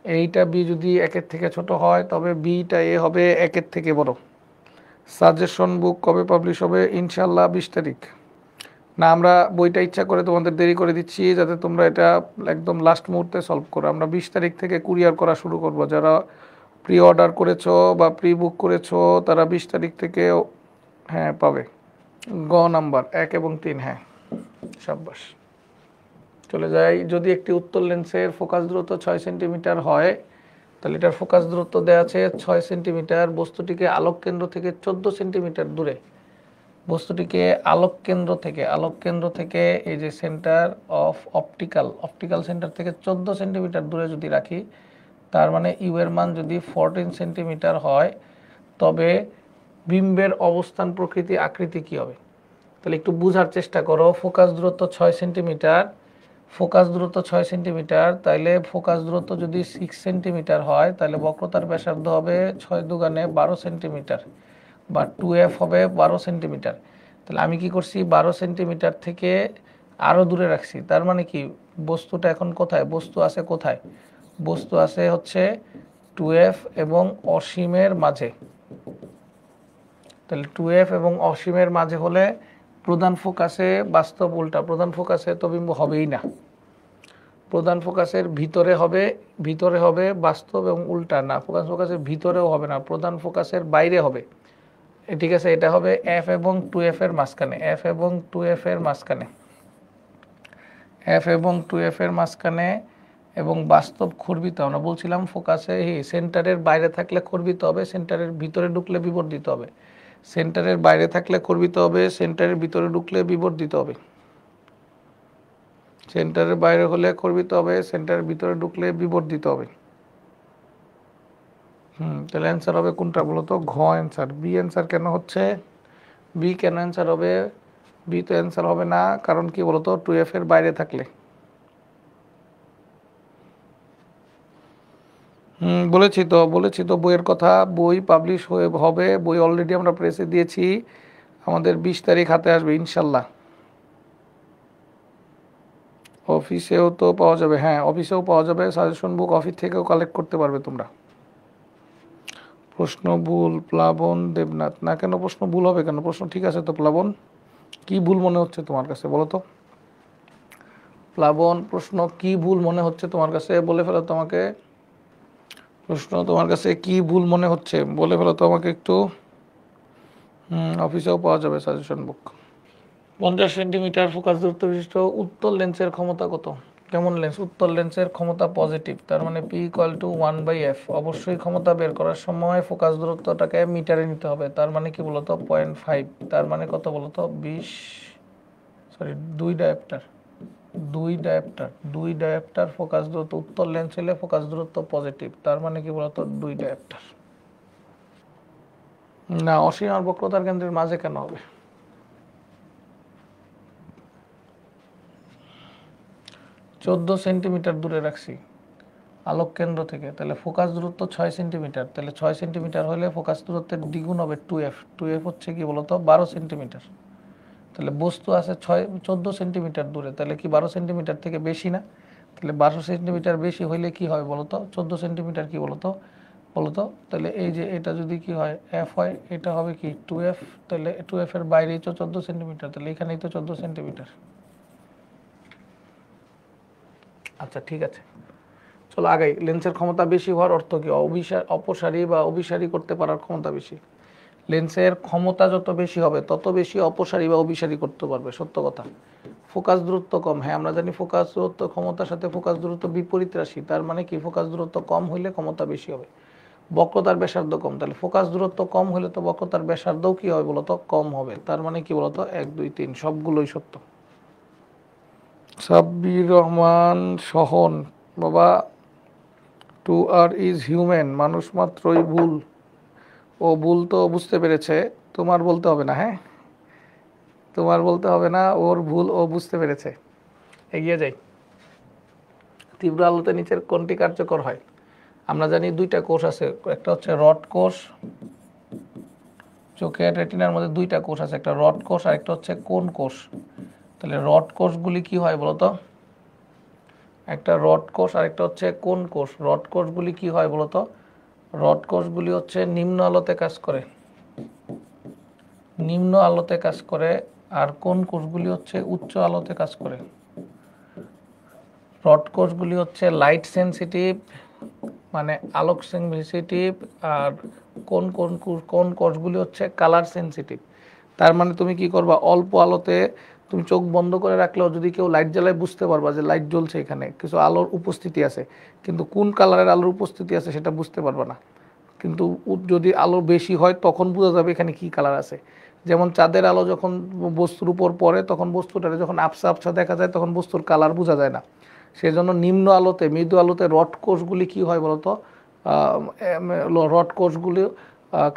এইটা বি যদি 1-এর থেকে ছোট হয়, তবে বি ইটা এ হবে 1-এর থেকে বড়। সাজেশন বুক কবে পাবলিশ হবে? ইনশাল্লাহ 20 তারিখ। না, আমরা বইটা ইচ্ছা করে তোমাদের দেরি করে দিচ্ছি, যাতে তোমরা এটা একদম লাস্ট মুহূর্তে সলভ করো। আমরা 20 তারিখ থেকে কুরিয়ার করা শুরু করব। যারা প্রি অর্ডার করেছো বা প্রি বুক করেছো, তারা 20 তারিখ থেকে হ্যাঁ পাবে। গ নাম্বার 1 এবং 3, হ্যাঁ সাব্বাস। চলে যাই। যদি একটি উত্তল লেন্সের ফোকাস দূরত্ব 6 সেন্টিমিটার হয়, তাহলে এটার ফোকাস দূরত্ব দেওয়া আছে 6 সেন্টিমিটার। বস্তুটিকে আলোক কেন্দ্র থেকে 14 সেন্টিমিটার দূরে, বস্তুটিকে আলোক কেন্দ্র থেকে এই যে সেন্টার অফ অপটিক্যাল সেন্টার থেকে 14 সেন্টিমিটার দূরে যদি রাখি, তার মানে ইউ এর মান যদি 14 সেন্টিমিটার হয়, তবে বিম্বের অবস্থান প্রকৃতি আকৃতি কি হবে? তাহলে একটু বোঝার চেষ্টা করো। ফোকাস দূরত্ব 6 সেন্টিমিটার, তাইলে ফোকাস দূরত্ব যদি 6 সেন্টিমিটার হয়, তাহলে বক্রতার ব্যাসার্ধ হবে 6 দুগুণে 12 সেন্টিমিটার, বা 2f হবে 12 সেন্টিমিটার। তাহলে আমি কি করছি, 12 সেন্টিমিটার থেকে আরও দূরে রাখছি। তার মানে কি, বস্তুটা এখন কোথায়? বস্তু আছে কোথায়? বস্তু আছে হচ্ছে 2f এবং অসীমের মাঝে। তাহলে 2f এবং অসীমের মাঝে হলে প্রধান ফোকাসে বাস্তব উল্টা, প্রধান ফোকাসে তো বিম্ব হবেই না। প্রধান ফোকাসের ভিতরে হবে বাস্তব এবং উল্টা না, প্রধান ফোকাসের ভিতরেও হবে না, প্রধান ফোকাসের বাইরে হবে। ঠিক আছে, এটা হবে f এবং 2f এর মাঝখানে, f এবং 2f এর মাঝখানে, এবং বাস্তব খর্বিত। আমরা বলছিলাম ফোকাসে সেন্টারের বাইরে থাকলে খর্বিত হবে, সেন্টারের ভিতরে ঢুকলে বিবর্ধিত হবে। সেন্টারের বাইরে থাকলে খর্বিত হবে, সেন্টারের ভিতরে ঢুকলে বিবর্ধিত হবে। সেন্টারের বাইরে হলে খর্বিত হবে, সেন্টারের ভিতরে ঢুকলে বিবর্ধিত হবে। তাহলে অ্যান্সার হবে কোনটা বলো তো? ঘ অ্যান্সার। বি অ্যান্সার কেন হচ্ছে? বি কেন অ্যান্সার হবে? বি তো অ্যান্সার হবে না, কারণ কি বলতো? 2f এর বাইরে থাকলে। বলেছি তো বইয়ের কথা। বই পাবলিশ হবে, বই অলরেডি আমরা প্রেসে দিয়েছি, আমাদের 20 তারিখ হাতে আসবে ইনশাল্লাহ। অফিসেও তো পাওয়া যাবে, হ্যাঁ অফিসেও পাওয়া যাবে, সাজেশন বুক অফিস থেকেও কালেক্ট করতে পারবে তোমরা। প্রশ্ন ভুল প্লাবন দেবনাথ। না, কেন প্রশ্ন ভুল হবে কেন? প্রশ্ন ঠিক আছে তো প্লাবন। কি ভুল মনে হচ্ছে তোমার কাছে বলো তো প্লাবন? প্রশ্ন কি ভুল মনে হচ্ছে তোমার কাছে? বলে ফেলো তোমাকে। প্রশ্ন তোমার কাছে কি ভুল মনে হচ্ছে বলে ফেলো তো আমাকে একটু। অফিসেও পাওয়া যাবে সাজেশন বুক। 50 সেন্টিমিটার ফোকাস দূরত্ব বিশিষ্ট উত্তল লেন্সের ক্ষমতা কত? কেমন লেন্স? উত্তল লেন্সের ক্ষমতা পজিটিভ, তার মানে P = 1/f। অবশ্যই ক্ষমতা বের করার সময় ফোকাস দূরত্বটাকে মিটারে নিতে হবে, তার মানে কি বলতো? 0.5। তার মানে কত বলতো? 2 ডায়োপ্টার ফোকাস দূরত্ব। উত্তল লেন্স হলে ফোকাস দূরত্ব পজিটিভ, তার মানে কি বলতো? 2 ডায়োপ্টার। না, অসীম আর বক্রতার কেন্দ্রের মাঝে কেন হবে? 14 সেন্টিমিটার দূরে রাখছি আলোক কেন্দ্র থেকে, তাহলে ফোকাস দূরত্ব 6 সেন্টিমিটার। তাহলে 6 সেন্টিমিটার হলে ফোকাস দূরত্বের দ্বিগুণ হবে 2f। 2f হচ্ছে কি বলতো? 12 সেন্টিমিটার। তাহলে বস্তু আছে 14 সেন্টিমিটার দূরে, তাহলে কি 12 সেন্টিমিটার থেকে বেশি না? তাহলে 12 সেন্টিমিটার বেশি হইলে কি হয় বলতো? 14 সেন্টিমিটার কি বলতো? তাহলে এই যে এটা যদি কি হয়, f হয়, এটা হবে কি 2f। তাহলে 2f এর বাইরেই তো 14 সেন্টিমিটার, তাহলে এখানেই তো 14 সেন্টিমিটার। আচ্ছা ঠিক আছে, চলো আগাই। লেন্সের ক্ষমতা বেশি হওয়ার অর্থ কি? অপসারী বা অভিসারী করতে পারার ক্ষমতা বেশি। লেন্সের ক্ষমতা যত বেশি হবে তত বেশি অপসারী বা অভিসারী করতে পারবে, সত্য কথা। ফোকাস দূরত্ব কম, হ্যাঁ আমরা জানি ফোকাস দূরত্ব ক্ষমতার সাথে ফোকাস দূরত্ব বিপরীত রাশি, তার মানে কি ফোকাস দূরত্ব কম হইলে ক্ষমতা বেশি হবে। বক্রতার ব্যাসার্ধ কম, তাহলে ফোকাস দূরত্ব কম হলে তো বক্রতার ব্যাসার্ধও কি হবে বলতো? কম হবে, তার মানে কি বলতো? 1 2 3 সবগুলোই সত্য। সাব্বির রহমান সহন, বাবা 2r ইজ হিউম্যান, মানুষ মাত্রই ভুল। ও ভুল তো বুঝতে পেরেছে, তোমার বলতে হবে না, হ্যাঁ তোমার বলতে হবে না, ওর ভুল ও বুঝতে পেরেছে। এগিয়ে যাই। তীব্র আলোতে নিচের কোনটি কার্যকর হয়? আমরা জানি দুইটা কোষ আছে, একটা হচ্ছে রড কোষ। চোখের রেটিনার মধ্যে দুইটা কোষ আছে, একটা রড কোষ আর একটা হচ্ছে কোন কোষ। তাহলে রড কোষগুলি কি হয় বলতো? একটা রড কোষ আর একটা হচ্ছে কোন কোষ। রড কোষগুলি কি হয় বলতো? রড কোষগুলি হচ্ছে নিম্ন আলোতে কাজ করে, আর কোন কোষগুলি হচ্ছে উচ্চ আলোতে কাজ করে। রড কোষগুলি হচ্ছে লাইট সেন্সিটিভ, মানে আলোক সেন্সিটিভ, আর কোন কোষগুলি হচ্ছে কালার সেন্সিটিভ। তার মানে তুমি কি করবা? অল্প আলোতে তুমি চোখ বন্ধ করে রাখলেও যদি কেউ লাইট জ্বালায় বুঝতে পারবা যে লাইট জ্বলছে, এখানে কিছু আলোর উপস্থিতি আছে, কিন্তু কোন কালারের আলোর উপস্থিতি আছে সেটা বুঝতে পারবা না। কিন্তু যদি আলো বেশি হয় তখন বোঝা যাবে এখানে কি কালার আছে। যেমন চাঁদের আলো যখন বস্তুর উপর পড়ে তখন বস্তুটা যখন আবছা আবছা দেখা যায় তখন বস্তুর কালার বোঝা যায় না। সেই জন্য নিম্ন আলোতে, মৃদু আলোতে রড কোষগুলি কী হয় বলতো, রড কোষগুলি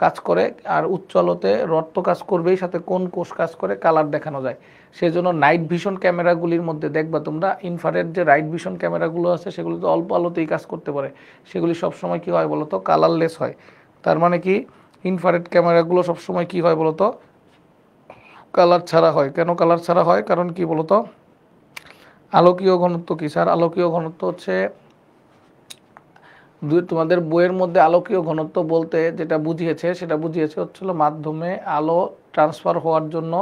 কাজ করে, আর উচ্চ আলোতে রড তো কাজ করবেই, সাথে কোন কোষ কাজ করে, কালার দেখানো যায়। সেই জন্য নাইট ভিশন ক্যামেরাগুলির মধ্যে দেখবা তোমরা ইনফ্রারেড যে রাইট ভিশন ক্যামেরাগুলো আছে সেগুলো তো অল্প আলোতেই কাজ করতে পারে, সেগুলি সবসময় কী হয় বলতো, কালারলেস হয়। তার মানে কি ইনফ্রারেড ক্যামেরাগুলো সবসময় কী হয় বলতো, কালার ছাড়া হয়। কেন কালার ছাড়া হয়? কারণ কি বলতো, আলোকীয় ঘনত্ব কি স্যার? আলোকীয় ঘনত্ব হচ্ছে, তোমাদের বইয়ের মধ্যে আলোকীয় ঘনত্ব বলতে যেটা বুঝিয়েছে সেটা বুঝিয়েছে হচ্ছিল মাধ্যমে আলো ট্রান্সফার হওয়ার জন্য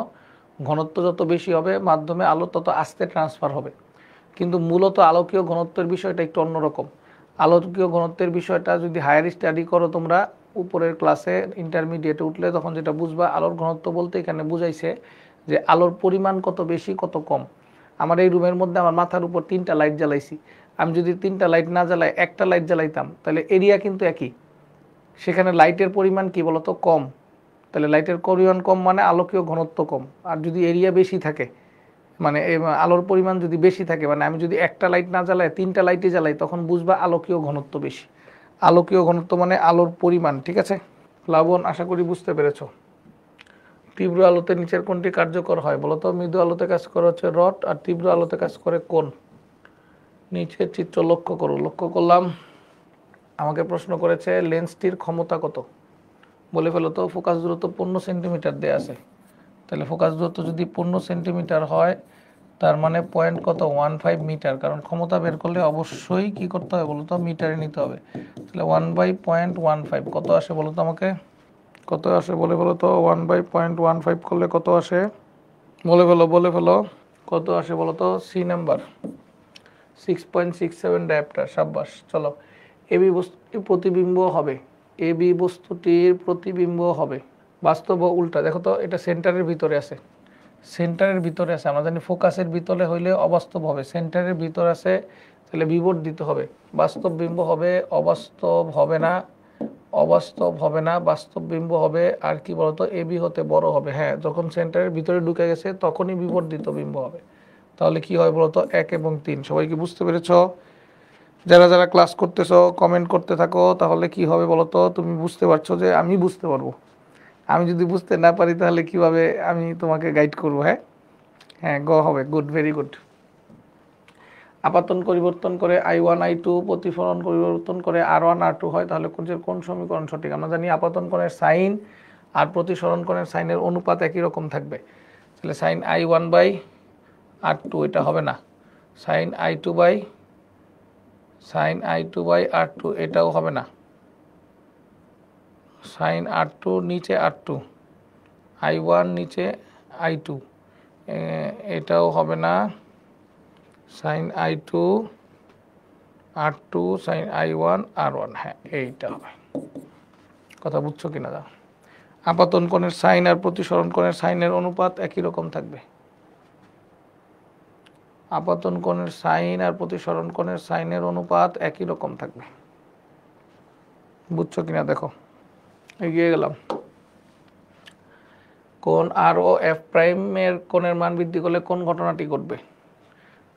ঘনত্ব যত বেশি হবে মাধ্যমে আলো তত আস্তে ট্রান্সফার হবে। কিন্তু মূলত আলোকীয় ঘনত্বের বিষয়টা একটু অন্যরকম। আলোকীয় ঘনত্বের বিষয়টা যদি হায়ার স্টাডি করো তোমরা, উপরের ক্লাসে ইন্টারমিডিয়েটে উঠলে তখন যেটা বুঝবা, আলোর ঘনত্ব বলতে এখানে বুঝাইছে যে আলোর পরিমাণ কত বেশি কত কম। আমার এই রুমের মধ্যে আমার মাথার উপর 3টা লাইট জ্বালাইছি, আমি যদি 3টা লাইট না জ্বালাই একটা লাইট জ্বালাইতাম তাহলে এরিয়া কিন্তু একই, সেখানে লাইটের পরিমাণ কি বলতো কম, তাহলে লাইটের পরিমাণ কম মানে আলোকীয় ঘনত্ব কম। আর যদি এরিয়া বেশি থাকে মানে আলোর পরিমাণ যদি বেশি থাকে, মানে আমি যদি একটা লাইট না জ্বালাই 3টা লাইটই জ্বালাই তখন বুঝবা আলোকীয় ঘনত্ব বেশি। আলোকীয় ঘনত্ব মানে আলোর পরিমাণ, ঠিক আছে প্লাবন? আশা করি বুঝতে পেরেছ। তীব্র আলোতে নিচের কোনটি কার্যকর হয় বলতো? মৃদু আলোতে কাজ করে হচ্ছে রড, আর তীব্র আলোতে কাজ করে কোন। নিচের চিত্র লক্ষ্য করো। লক্ষ্য করলাম, আমাকে প্রশ্ন করেছে লেন্সটির ক্ষমতা কত, বলে ফেলো তো। ফোকাস দূরত্ব 15 সেন্টিমিটার দেওয়া আছে, তাহলে ফোকাস দূরত্ব যদি 15 সেন্টিমিটার হয় তার মানে পয়েন্ট কত, 15 মিটার। কারণ ক্ষমতা বের করলে অবশ্যই কি করতে হবে বলতো, মিটারে নিতে হবে। তাহলে 1/0.15 কত আসে বলো তো আমাকে, কত আসে বলে ফেলো তো। 1/0.15 করলে কত আসে বলে ফেলো কত আসে বলো তো। C number 6.67 dioptre. সাব্বাস। চলো, এবি বস্তুটির প্রতিবিম্ব হবে, এবি বস্তুটির প্রতিবিম্ব হবে বাস্তব ও উল্টা। দেখো তো, এটা সেন্টারের ভিতরে আছে, সেন্টারের ভিতরে আছে। আমরা জানি ফোকাসের ভিতরে হইলে অবাস্তব হবে, সেন্টারের ভিতর আছে তাহলে বিবর্ধিত হবে। বাস্তব বিম্ব হবে, অবাস্তব হবে না, অবাস্তব হবে না, বাস্তব বিম্ব হবে। আর কি বলতো, এবি হতে বড় হবে। হ্যাঁ, যখন সেন্টারের ভিতরে ঢুকে গেছে তখনই বিবর্ধিত বিম্ব হবে। তাহলে কি হয় বলতো, 1 এবং 3। সবাই কি বুঝতে পেরেছ? যারা যারা ক্লাস করতেছো কমেন্ট করতে থাকো, তাহলে কি হবে বলতো, তুমি বুঝতে পারছো যে আমি বুঝতে পারবো। আমি যদি বুঝতে না পারি তাহলে কিভাবে আমি তোমাকে গাইড করবো? হ্যাঁ হ্যাঁ, গ হবে। Good, very good. আপাতন পরিবর্তন করে I1 I2, প্রতিফলন পরিবর্তন করে R1 R2 হয়, তাহলে কোন সমীকরণ সঠিক? আমরা জানি আপাতন কোণের সাইন আর প্রতিসরণ কোণের সাইনের অনুপাত একই রকম থাকবে, তাহলে সাইন I1/R2 এটা হবে না, সাইন I2/R2 এটাও হবে না, সাইন R2 নিচে R2, I1 নিচে I2 এটাও হবে না, sign I2 R2 sign I1 R1। হ্যাঁ, এইটা হবে। কথা বুঝছো কিনা দাও? আপাতন কোণের সাইন আর প্রতিসরণ কোণের সাইনের অনুপাত একই রকম থাকবে। আপাতন কোণের সাইন আর প্রতিসরণ কোণের সাইনের অনুপাত একই রকম থাকবে। বুঝছো কিনা দেখো, এগিয়ে গেলাম। কোণ আর ও এফ প্রাইমের কোণের মান বৃদ্ধি করলে কোন ঘটনাটি ঘটবে?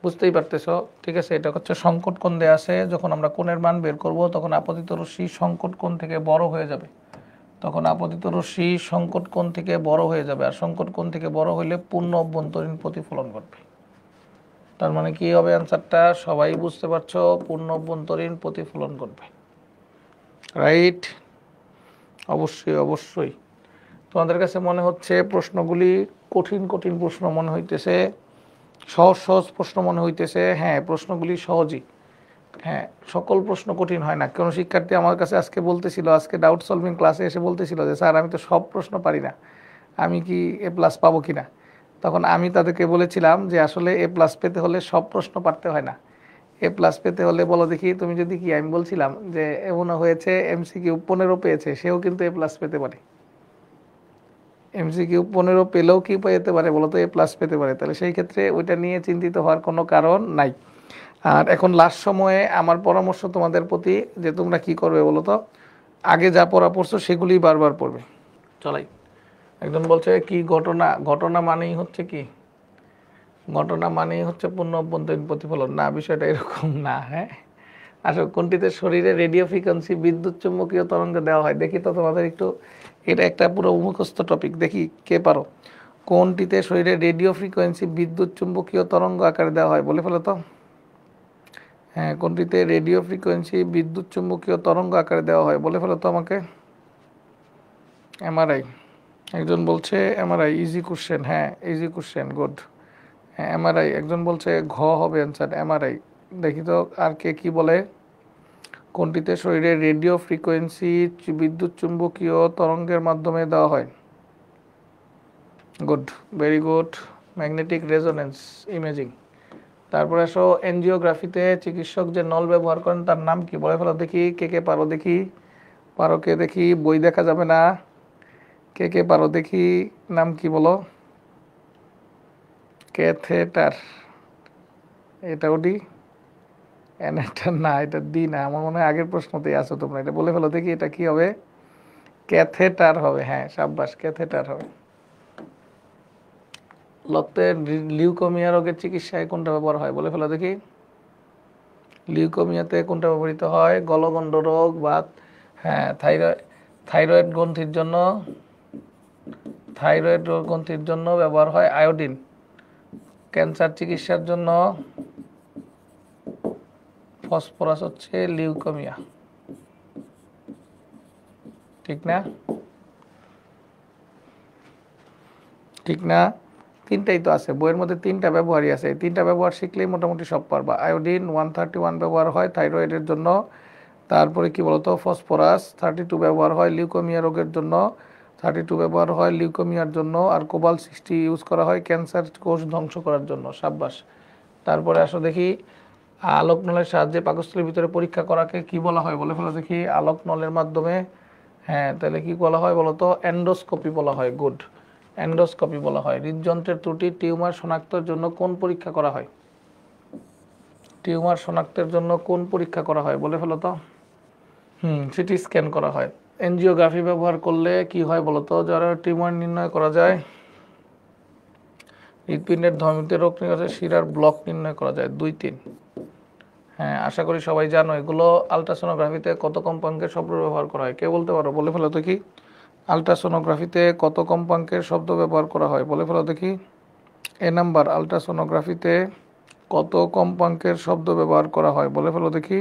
বুঝতেই পারতেছো, ঠিক আছে। এটা হচ্ছে সংকট কোণ দেয়া আছে, যখন আমরা কোণের মান বের করব তখন আপতিত রশ্মি সংকট কোণ থেকে বড় হয়ে যাবে, তখন আপতিত রশ্মি সংকট কোণ থেকে বড় হয়ে যাবে, আর সংকট কোণ থেকে বড় হইলে পূর্ণ অভ্যন্তরীণ প্রতিফলন ঘটবে। তার মানে কি হবে অ্যান্সারটা? সবাই বুঝতে পারছো, পূর্ণ অভ্যন্তরীণ প্রতিফলন ঘটবে। রাইট? অবশ্যই অবশ্যই। তোমাদের কাছে মনে হচ্ছে প্রশ্নগুলি কঠিন কঠিন প্রশ্ন মনে হইতেছে, সহজ সহজ প্রশ্ন মনে হইতেছে। হ্যাঁ, প্রশ্নগুলি সহজই। হ্যাঁ, সকল প্রশ্ন কঠিন হয় না। কোনো শিক্ষার্থী আমার কাছে আজকে বলতেছিল, আজকে ডাউট সলভিং ক্লাসে এসে বলতেছিল যে স্যার আমি তো সব প্রশ্ন পারি না, আমি কি A+ পাবো কি না? তখন আমি তাদেরকে বলেছিলাম যে আসলে A+ পেতে হলে সব প্রশ্ন পারতে হয় না। A+ পেতে হলে বলো দেখি তুমি যদি কি, আমি বলছিলাম যে এমন হয়েছে MCQ 15 পেয়েছে, সেও কিন্তু A+ পেতে পারে। এমসিকিউ 15 পেলেও কি পেতে পারে বলো তো, এ প্লাস পেতে পারে। তাহলে সেই ক্ষেত্রে ওইটা নিয়ে চিন্তিত হওয়ার কোনো কারণ নাই। আর এখন লাস্ট সময়ে আমার পরামর্শ তোমাদের প্রতি যে তোমরা কি করবে বলো তো, আগে যা পড়া পড়ছো সেগুলি বারবার পড়বে। চলাই একজন বলছে কি ঘটনা, ঘটনা মানেই হচ্ছে কি, ঘটনা মানেই হচ্ছে পূর্ণ অভ্যন্তরীণ প্রতিফলন, না বিষয়টা এরকম না। হ্যাঁ, আসলে কোনটিতে শরীরে রেডিও ফ্রিকোয়েন্সি বিদ্যুৎ চুম্বকীয় তরঙ্গ দেওয়া হয়, দেখি তো তোমাদের একটু, এটা একটা পুরো মুখস্থ টপিক, দেখি কে পারো। কোনটিতে শরীরে রেডিও ফ্রিকোয়েন্সি বিদ্যুৎ চুম্বকীয় তরঙ্গ আকারে দেওয়া হয়, বলে ফেলো তো। হ্যাঁ, কোনটিতে রেডিও ফ্রিকোয়েন্সি বিদ্যুৎ চুম্বকীয় তরঙ্গ আকারে দেওয়া হয়, বলে ফেলো তো আমাকে। এমআরআই, একজন বলছে এমআরআই, ইজি কোশ্চেন, হ্যাঁ ইজি কোশ্চেন, গুড। হ্যাঁ এমআরআই, একজন বলছে ঘ হবে অ্যান্সার, এমআরআই। দেখি তো আর কে কি বলে। কোনটিতে শরীরে রেডিও ফ্রিকোয়েন্সি বিদ্যুৎ চুম্বকীয় তরঙ্গের মাধ্যমে দেওয়া হয়, good, very good, magnetic resonance imaging. তারপরে আসো এনজিওগ্রাফিতে চিকিৎসক যে নল ব্যবহার করেন তার নাম কি, বলে ফেলো দেখি, কে কে পারো দেখি, পারো কে দেখি, বই দেখা যাবে না, কে কে পারো দেখি, নাম কি বলো। ক্যাথেটার, এটা ওডি, এটা না, এটা দি না, আমার মনে হয় আগের প্রশ্নতেই আছো তোমরা, এটা বলে ফেলো দেখি, এটা কি হবে, ক্যাথেটার হবে, হ্যাঁ সাব্বাস, ক্যাথেটার হবে। রক্তের লিউকোমিয়া রোগের চিকিৎসায় কোনটা ব্যবহার হয়, বলে ফেলো দেখি। লিউকোমিয়াতে কোনটা ব্যবহৃত হয়, গলগণ্ড রোগ বা, হ্যাঁ থাইরয়েড গ্রন্থির জন্য, থাইরয়েড গ্রন্থির জন্য ব্যবহার হয় আয়োডিন। ক্যান্সার চিকিৎসার জন্য ফসফরাস হচ্ছে লিউকোমিয়া, ঠিক না, ঠিক না, তিনটাই তো আছে বইয়ের মধ্যে, তিনটা ব্যবহারই আছে, এই তিনটা ব্যবহার শিখলেই মোটামুটি সব পারবা। আয়োডিন 131 ব্যবহার হয় থাইরয়েডের জন্য, তারপরে কি বলতো ফসফরাস 32 ব্যবহার হয় লিউকোমিয়া রোগের জন্য, 32 ব্যবহার হয় লিউকোমিয়ার জন্য, আর কোবাল 60 ইউজ করা হয় ক্যান্সার কোষ ধ্বংস করার জন্য, সাব্বাস। তারপরে আসো দেখি, আলোক নলের সাহায্যে পাকস্থলীর ভিতরে পরীক্ষা করাকে কি বলা হয়, বলে ফেলো দেখি, আলোক নলের মাধ্যমে, হ্যাঁ তাহলে কি বলা হয় বলো তো, এন্ডোস্কোপি বলা হয়, গুড, এন্ডোস্কোপি বলা হয়। হৃদযন্ত্রের ত্রুটি টিউমার শনাক্তের জন্য কোন পরীক্ষা করা হয়, টিউমার শনাক্তের জন্য কোন পরীক্ষা করা হয়, বলে ফেলো তো। সিটি স্ক্যান করা হয়। এনজিওগ্রাফি ব্যবহার করলে কি হয় বলো তো, যারা টিউমার নির্ণয় করা যায়, হৃৎপিণ্ডের ধমনীতে রোগ নির্ণয়, শিরার ব্লক নির্ণয় করা যায়, 2 3। হ্যাঁ আশা করি সবাই জানো এগুলো। আলট্রাসোনোগ্রাফিতে কত কম্পাঙ্কের শব্দ ব্যবহার করা হয়, কে বলতে পারো, বলে ফেলো দেখি। আলট্রাসোনোগ্রাফিতে কত কম্পাঙ্কের শব্দ ব্যবহার করা হয়, বলে ফেলো দেখি। এ নাম্বার, আলট্রাসোনোগ্রাফিতে কত কম্পাঙ্কের শব্দ ব্যবহার করা হয়, বলে ফেলো দেখি।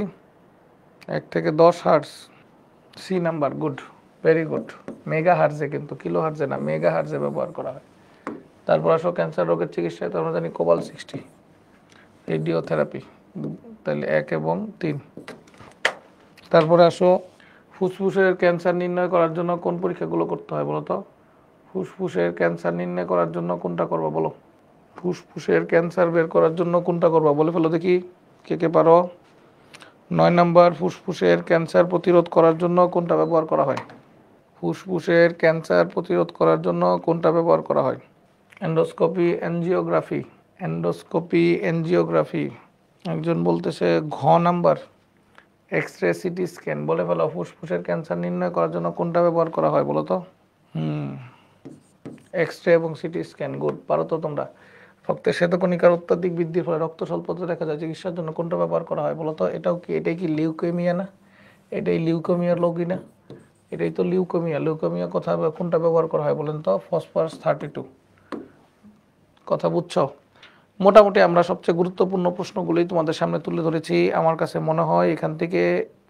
1 থেকে 10 hertz. C number, good, very good, mega হার্জে, কিন্তু কিলো হার্জে না, মেগা হার্জে ব্যবহার করা হয়। তারপর আসো ক্যান্সার রোগের চিকিৎসায় তো আমরা জানি কোবাল 60, রেডিওথেরাপি, তাহলে 1 এবং 3। তারপরে আসো ফুসফুসের ক্যান্সার নির্ণয় করার জন্য কোন পরীক্ষাগুলো করতে হয় বলো তো। ফুসফুসের ক্যান্সার নির্ণয় করার জন্য কোনটা করবা বলো, ফুসফুসের ক্যান্সার বের করার জন্য কোনটা করবা, বলে ফেলো দেখি, কে কে পারো। 9 নাম্বার, ফুসফুসের ক্যান্সার প্রতিরোধ করার জন্য কোনটা ব্যবহার করা হয়, ফুসফুসের ক্যান্সার প্রতিরোধ করার জন্য কোনটা ব্যবহার করা হয়, এন্ডোস্কোপি, এনজিওগ্রাফি, এন্ডোস্কোপি এনজিওগ্রাফি। একজন বলতেছে ঘ number, X ray CT scan, বলে ফেলো ফুসফুসের ক্যান্সার নির্ণয় করার জন্য কোনটা ব্যবহার করা হয় বলো তো। এক্স রে এবং সিটি স্ক্যান, গুড, পারো তো তোমরা। রক্তের শ্বেতকণিকার অত্যাধিক বৃদ্ধির ফলে রক্ত স্বল্পতা দেখা যায়, চিকিৎসার জন্য কোনটা ব্যবহার করা হয় বলো তো। এটাও কি, এটাই কি লিউকেমিয়া না, এটাই লিউকেমিয়ার রোগী না, এটাই তো লিউকেমিয়া। লিউকেমিয়া কথা কোনটা ব্যবহার করা হয় বলেন তো, ফসফরাস 32। কথা বুঝছো। মোটামুটি আমরা সবচেয়ে গুরুত্বপূর্ণ প্রশ্নগুলোই তোমাদের সামনে তুলে ধরেছি। আমার কাছে মনে হয় এখান থেকে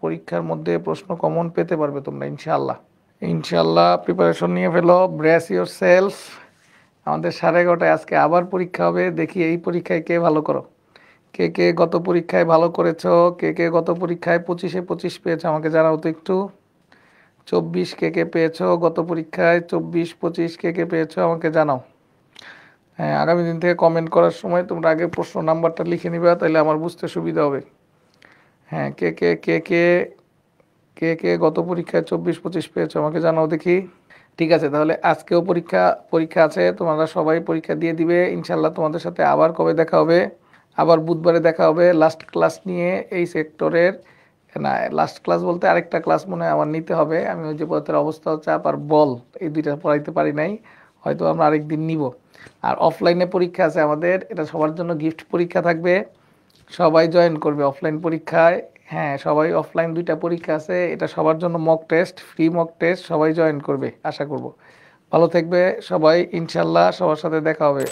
পরীক্ষার মধ্যে প্রশ্ন কমন পেতে পারবে তোমরা ইনশাআল্লাহ। ইনশাআল্লাহ প্রিপারেশন নিয়ে ফেলো, ব্রেস ইউর সেলফ। আমাদের 11:30 আজকে আবার পরীক্ষা হবে, দেখি এই পরীক্ষায় কে ভালো করো, কে কে গত পরীক্ষায় ভালো করেছো, কে কে গত পরীক্ষায় 25-এ 25 পেয়েছো আমাকে জানাও তো একটু। 24 কে কে পেয়েছো গত পরীক্ষায়, 24-25 কে কে পেয়েছো আমাকে জানাও। হ্যাঁ আগামী দিন থেকে কমেন্ট করার সময় তোমরা আগে প্রশ্ন নাম্বারটা লিখে নিবা, তাহলে আমার বুঝতে সুবিধা হবে। হ্যাঁ কে কে কে কে গত পরীক্ষায় 24-25 পেয়েছো আমাকে জানাও দেখি। ঠিক আছে, তাহলে আজকেও পরীক্ষা পরীক্ষা আছে, তোমরা সবাই পরীক্ষা দিয়ে দিবে ইনশাল্লাহ। তোমাদের সাথে আবার কবে দেখা হবে? আবার বুধবারে দেখা হবে লাস্ট ক্লাস নিয়ে এই সেক্টরের। না, লাস্ট ক্লাস বলতে আরেকটা ক্লাস মনে হয় আমার নিতে হবে। আমি ওই যে পথের অবস্থা চাপ আর বল, এই দুইটা পড়াইতে পারি নাই, হয়তো আমরা আরেকদিন নিব। আর অফলাইনে পরীক্ষা আছে আমাদের, এটা সবার জন্য গিফট পরীক্ষা থাকবে, সবাই জয়েন করবে অফলাইন পরীক্ষায়। হ্যাঁ, সবাই অফলাইন 2টা পরীক্ষা আছে, এটা সবার জন্য mock test, free mock test, সবাই জয়েন করবে আশা করব। ভালো থাকবে সবাই, ইনশাল্লাহ সবার সাথে দেখা হবে।